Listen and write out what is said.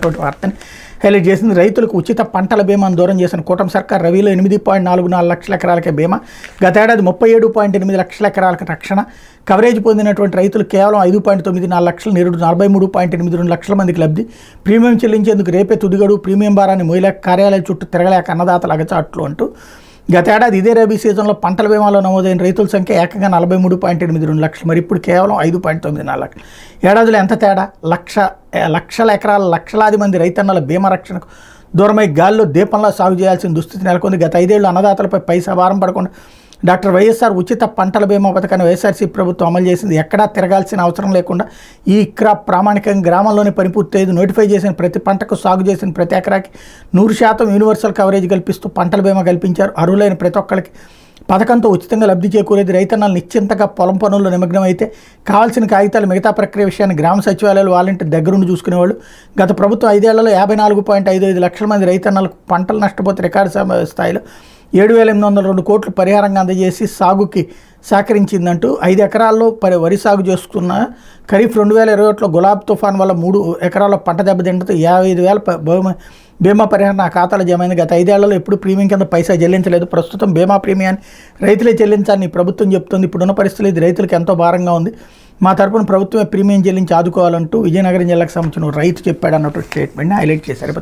అనేటువంటి వార్తని హైలైట్ చేసింది. రైతులకు ఉచిత పంటల బీమాను దూరం చేసిన కూటమి సర్కార్ రబీలో 8.44 లక్షల ఎకరాలకే బీమా, గతేడాది 37.8 లక్షల ఎకరాలకు రక్షణ కవరేజ్ పొందినటువంటి రైతులు కేవలం 5.94 లక్షలు, నిరుడు 43.82 లక్షల మందికి లబ్ధి. ప్రీమియం చెల్లించేందుకు రేపే తుదిగడు, ప్రీమియం భారాన్ని మోయలేక కార్యాలయం చుట్టూ తిరగలేక అన్నదాతల అగచాట్లు అంటూ గతేడాది ఇదే రబీ సీజన్లో పంటల బీమాలో నమోదైన రైతుల సంఖ్య ఏకంగా 43.82 లక్షలు, మరి ఇప్పుడు కేవలం 5.94 లక్షలు. ఏడాదిలో ఎంత తేడా! లక్షల ఎకరాల లక్షలాది మంది రైతన్నల బీమా రక్షణకు దూరమై గాల్లో దీపంలో సాగు చేయాల్సిన దుస్థితి నెలకొంది. గత 5 ఏళ్ళు అన్నదాతలపై పైసా భారం పడకుండా డాక్టర్ వైఎస్ఆర్ ఉచిత పంటల బీమా పథకాన్ని వైఎస్ఆర్సీపీ ప్రభుత్వం అమలు చేసింది. ఎక్కడా తిరగాల్సిన అవసరం లేకుండా ఈ క్రాప్ ప్రామాణికంగా గ్రామంలోనే పని పూర్తయ్యేది. నోటిఫై చేసిన ప్రతి పంటకు సాగు చేసిన ప్రతి ఎకరాకి 100% యూనివర్సల్ కవరేజ్ కల్పిస్తూ పంటల బీమా కల్పించారు. అర్హులైన ప్రతి ఒక్కరికి పథకంతో ఉచితంగా లబ్ధి చేకూరేది. రైతన్నలు నిశ్చింతగా పొలం పనుల్లో నిమగ్నం అయితే కావాల్సిన కాగితాలు మిగతా ప్రక్రియ విషయాన్ని గ్రామ సచివాలయాలు వాలంటీర్ దగ్గరుండి చూసుకునేవాళ్ళు. గత ప్రభుత్వం 5 ఏళ్లలో 54.55 లక్షల మంది రైతన్నలకు పంటలు నష్టపోతే రికార్డు స్థాయిలో 7,802 కోట్లు పరిహారంగా అందజేసి సాగుకి సహకరించిందంటూ 5 ఎకరాల్లో వరి సాగు చేసుకున్న ఖరీఫ్ 2021లో గులాబ్ తుఫాన్ వల్ల 3 ఎకరాల్లో పంట దెబ్బతింటతో 55,000 బీమా పరిహారం ఆ ఖాతాలో జమైంది. గత 5 ఏళ్లలో ఎప్పుడు ప్రీమియం కింద పైసా చెల్లించలేదు. ప్రస్తుతం బీమా ప్రీమియాన్ని రైతులే చెల్లించాలని ప్రభుత్వం చెప్తుంది. ఇప్పుడున్న పరిస్థితులు ఇది రైతులకు ఎంతో భారంగా ఉంది. మా తరపున ప్రభుత్వమే ప్రీమియం చెల్లించి ఆదుకోవాలంటూ విజయనగరం జిల్లాకు సంబంధించిన రైతు చెప్పాడు అన్నట్టు స్టేట్మెంట్ని హైలైట్ చేశారు.